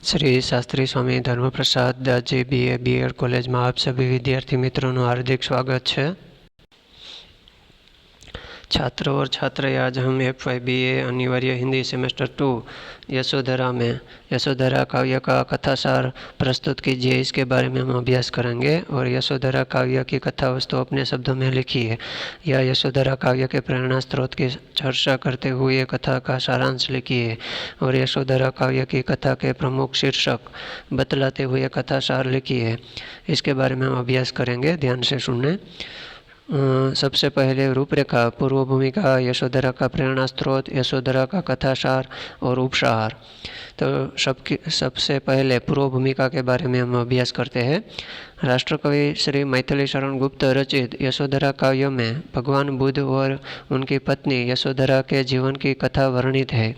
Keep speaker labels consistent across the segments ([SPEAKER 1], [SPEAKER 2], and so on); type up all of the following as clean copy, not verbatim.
[SPEAKER 1] श्री शास्त्री स्वामी Dharmaprasad Das ji BA BEd college में आप सभी विद्यार्थी मित्रों हार्दिक स्वागत है। छात्र और छात्राएं, आज हम FY BA अनिवार्य हिंदी सेमेस्टर 2 यशोधरा में यशोधरा काव्य का कथासार प्रस्तुत कीजिए, इसके बारे में हम अभ्यास करेंगे। और यशोधरा काव्य की कथा वस्तु अपने शब्दों में लिखी है या यशोधरा काव्य के प्रेरणा स्रोत की चर्चा करते हुए कथा का सारांश लिखिए और यशोधरा काव्य की कथा के प्रमुख शीर्षक बतलाते हुए कथासार लिखिए। इसके बारे में हम अभ्यास करेंगे, ध्यान से सुनने। सबसे पहले रूपरेखा, पूर्व भूमिका, यशोधरा का प्रेरणा स्रोत, यशोधरा का कथासार और उपसार। तो सबसे पहले पूर्व भूमिका के बारे में हम अभ्यास करते हैं। राष्ट्रकवि श्री मैथिली शरण गुप्त रचित यशोधरा काव्य में भगवान बुद्ध और उनकी पत्नी यशोधरा के जीवन की कथा वर्णित है।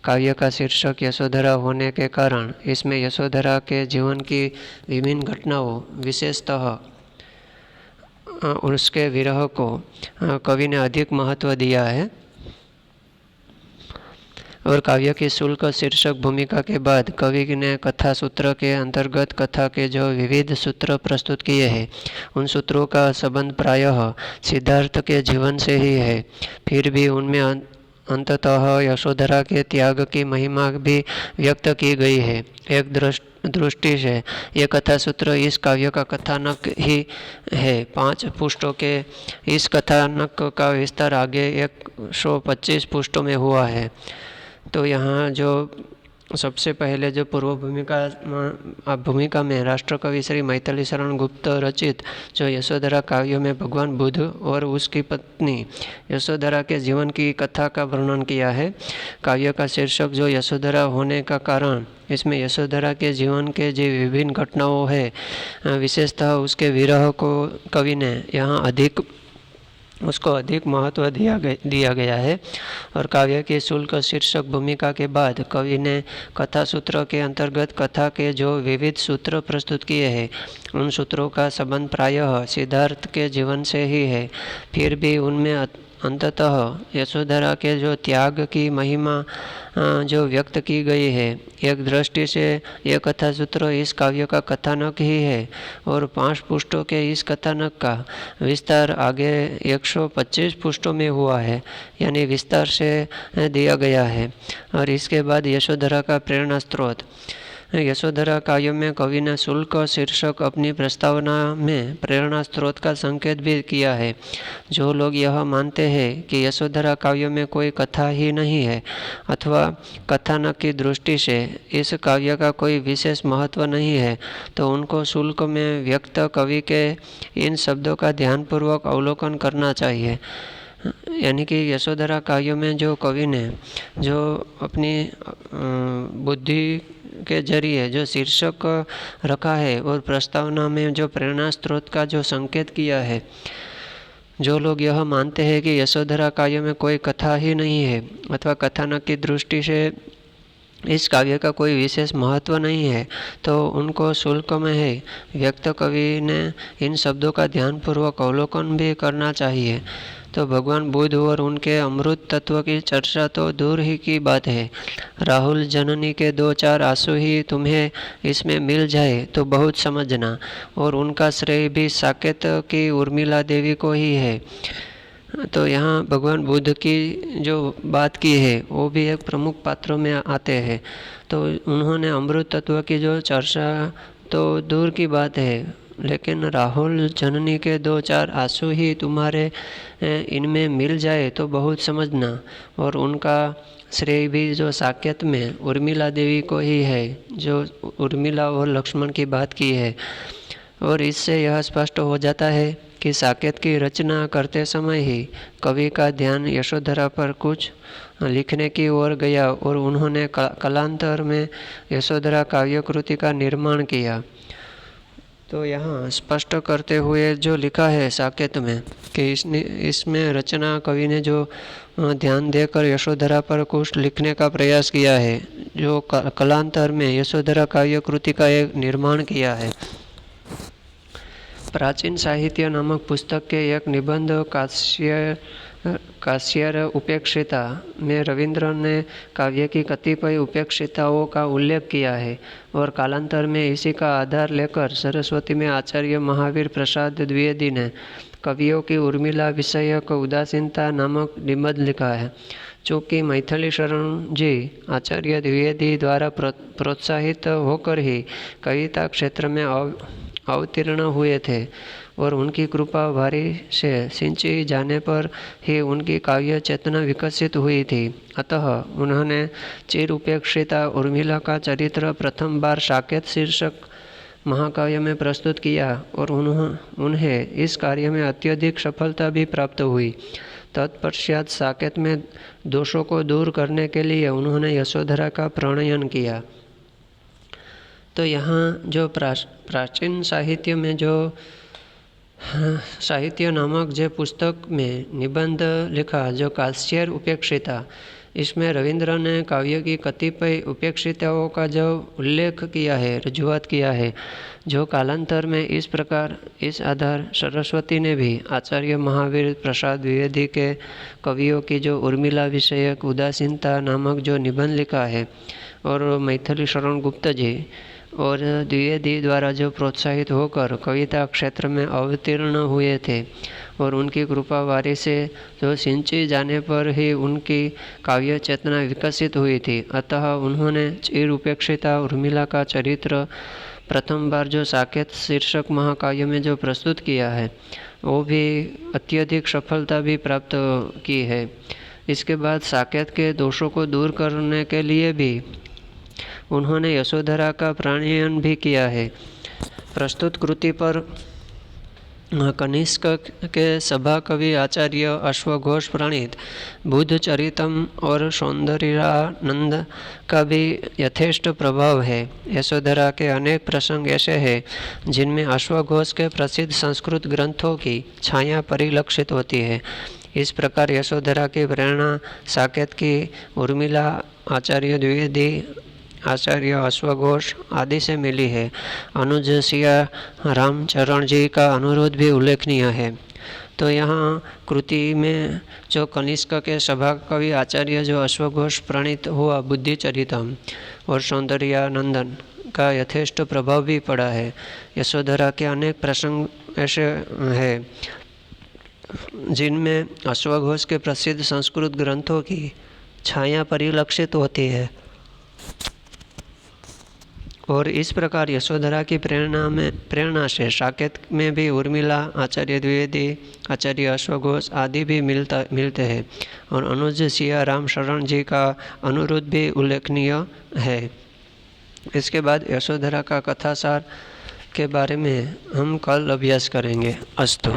[SPEAKER 1] काव्य का शीर्षक यशोधरा होने के कारण इसमें यशोधरा के जीवन की विभिन्न घटनाओं, विशेषतः उसके विरह को कवि ने अधिक महत्व दिया है। और काव्य की शुल्क शीर्षक भूमिका के बाद कवि ने कथा सूत्र के अंतर्गत कथा के जो विविध सूत्र प्रस्तुत किए हैं, उन सूत्रों का संबंध प्रायः सिद्धार्थ के जीवन से ही है। फिर भी उनमें अंततः यशोधरा के त्याग की महिमा भी व्यक्त की गई है। एक दृष्टि से ये कथा सूत्र इस काव्य का कथानक ही है। 5 पृष्ठों के इस कथानक का विस्तार आगे 125 पृष्ठों में हुआ है। तो यहाँ जो सबसे पहले जो पूर्व भूमिका में राष्ट्रकवि श्री मैथिली शरण गुप्त रचित जो यशोधरा काव्य में भगवान बुद्ध और उसकी पत्नी यशोधरा के जीवन की कथा का वर्णन किया है। काव्य का शीर्षक जो यशोधरा होने का कारण, इसमें यशोधरा के जीवन के जो विभिन्न घटनाओं है, विशेषतः उसके विरह को कवि ने यहाँ अधिक महत्व दिया गया है। और काव्य के शुल्क शीर्षक भूमिका के बाद कवि ने कथा सूत्र के अंतर्गत कथा के जो विविध सूत्र प्रस्तुत किए हैं, उन सूत्रों का संबंध प्रायः सिद्धार्थ के जीवन से ही है। फिर भी उनमें अंततः यशोधरा के जो त्याग की महिमा जो व्यक्त की गई है। एक दृष्टि से यह कथा सूत्र इस काव्य का कथानक ही है। और 5 पृष्ठों के इस कथानक का विस्तार आगे 125 पृष्ठों में हुआ है, यानी विस्तार से दिया गया है। और इसके बाद यशोधरा का प्रेरणा स्रोत। यशोधरा काव्य में कवि ने शुल्क शीर्षक अपनी प्रस्तावना में प्रेरणा स्रोत का संकेत भी किया है। जो लोग यह मानते हैं कि यशोधरा काव्य में कोई कथा ही नहीं है अथवा कथानक की दृष्टि से इस काव्य का कोई विशेष महत्व नहीं है, तो उनको शुल्क में व्यक्त कवि के इन शब्दों का ध्यानपूर्वक अवलोकन करना चाहिए। यानी कि यशोधरा काव्य में जो कवि ने जो अपनी बुद्धि के जरिए जो शीर्षक रखा है और प्रस्तावना में जो प्रेरणा स्रोत का जो संकेत किया है, जो लोग यह मानते हैं कि यशोधरा काव्य में कोई कथा ही नहीं है अथवा कथानक की दृष्टि से इस काव्य का कोई विशेष महत्व नहीं है, तो उनको शुल्क में है व्यक्त कवि ने इन शब्दों का ध्यानपूर्वक अवलोकन भी करना चाहिए। तो भगवान बुद्ध और उनके अमृत तत्व की चर्चा तो दूर ही की बात है। राहुल जननी के 2-4 आंसू ही तुम्हें इसमें मिल जाए तो बहुत समझना। और उनका श्रेय भी साकेत की उर्मिला देवी को ही है। तो यहाँ भगवान बुद्ध की जो बात की है वो भी एक प्रमुख पात्रों में आते हैं। तो उन्होंने अमृत तत्व की जो चर्चा तो दूर की बात है, लेकिन राहुल जननी के 2-4 आंसू ही तुम्हारे इनमें मिल जाए तो बहुत समझना। और उनका श्रेय भी जो साकेत में उर्मिला देवी को ही है, जो उर्मिला और लक्ष्मण की बात की है। और इससे यह स्पष्ट हो जाता है कि साकेत की रचना करते समय ही कवि का ध्यान यशोधरा पर कुछ लिखने की ओर गया और उन्होंने कालांतर में यशोधरा काव्य कृति का निर्माण किया। तो यहाँ स्पष्ट करते हुए जो लिखा है साकेत में कि इसमें रचना कवि ने जो ध्यान देकर यशोधरा पर कुछ लिखने का प्रयास किया है, जो कालांतर में यशोधरा काव्य कृति का एक निर्माण किया है। प्राचीन साहित्य नामक पुस्तक के एक निबंध काश्यर उपेक्षिता में रविंद्र ने काव्य की कतिपय उपेक्षिताओं का उल्लेख किया है और कालांतर में इसी का आधार लेकर सरस्वती में आचार्य महावीर प्रसाद द्विवेदी ने कवियों की उर्मिला विषयक उदासीनता नामक निबंध लिखा है, जो कि मैथिली शरण जी आचार्य द्विवेदी द्वारा प्रोत्साहित होकर ही कविता क्षेत्र में अवतीर्ण हुए थे और उनकी कृपा भारी से सिंची जाने पर ही उनकी काव्य चेतना विकसित हुई थी। अतः उन्होंने चिर उपेक्षिता उर्मिला का चरित्र प्रथम बार साकेत शीर्षक महाकाव्य में प्रस्तुत किया और उन्हें इस कार्य में अत्यधिक सफलता भी प्राप्त हुई। तत्पश्चात साकेत में दोषों को दूर करने के लिए उन्होंने यशोधरा का प्रणयन किया। तो यहाँ जो प्राचीन साहित्य में जो साहित्य नामक जो पुस्तक में निबंध लिखा जो काश्यर उपेक्षिता, इसमें रविंद्र ने काव्य की कतिपय उपेक्षिताओं का जो उल्लेख किया है, रजूआत किया है, जो कालांतर में इस प्रकार इस आधार सरस्वती ने भी आचार्य महावीर प्रसाद द्विवेदी के कवियों की जो उर्मिला विषयक उदासीनता नामक जो निबंध लिखा है और मैथिली शरण गुप्त जी और द्विवेदी द्वारा जो प्रोत्साहित होकर कविता क्षेत्र में अवतीर्ण हुए थे और उनकी कृपावारी से जो सिंची जाने पर ही उनकी काव्य चेतना विकसित हुई थी। अतः उन्होंने चिर उपेक्षिता उर्मिला का चरित्र प्रथम बार जो साकेत शीर्षक महाकाव्य में जो प्रस्तुत किया है, वो भी अत्यधिक सफलता भी प्राप्त की है। इसके बाद साकेत के दोषों को दूर करने के लिए भी उन्होंने यशोधरा का प्रणयन भी किया है। प्रस्तुत कृति पर कनिष्क के सभा कवि आचार्य अश्वघोष प्रणीत बुद्ध चरितम और सौंदर्यानंद का भी यथेष्ट प्रभाव है। यशोधरा के अनेक प्रसंग ऐसे हैं जिनमें अश्वघोष के प्रसिद्ध संस्कृत ग्रंथों की छाया परिलक्षित होती है। इस प्रकार यशोधरा की प्रेरणा साकेत की उर्मिला, आचार्य द्विवेदी, आचार्य अश्वघोष आदि से मिली है। अनुज सिया रामचरण जी का अनुरोध भी उल्लेखनीय है। तो यहाँ कृति में जो कनिष्क के सभा कवि आचार्य जो अश्वघोष प्रणीत हुआ बुद्धिचरितम और सौंदर्यानंदन का यथेष्ट प्रभाव भी पड़ा है। यशोधरा के अनेक प्रसंग ऐसे हैं जिनमें अश्वघोष के प्रसिद्ध संस्कृत ग्रंथों की छाया परिलक्षित होती है और इस प्रकार यशोधरा की प्रेरणा से साकेत में भी उर्मिला, आचार्य द्विवेदी, आचार्य अश्वघोष आदि भी मिलते हैं और अनुज सिया राम शरण जी का अनुरोध भी उल्लेखनीय है। इसके बाद यशोधरा का कथासार के बारे में हम कल अभ्यास करेंगे। अस्तु।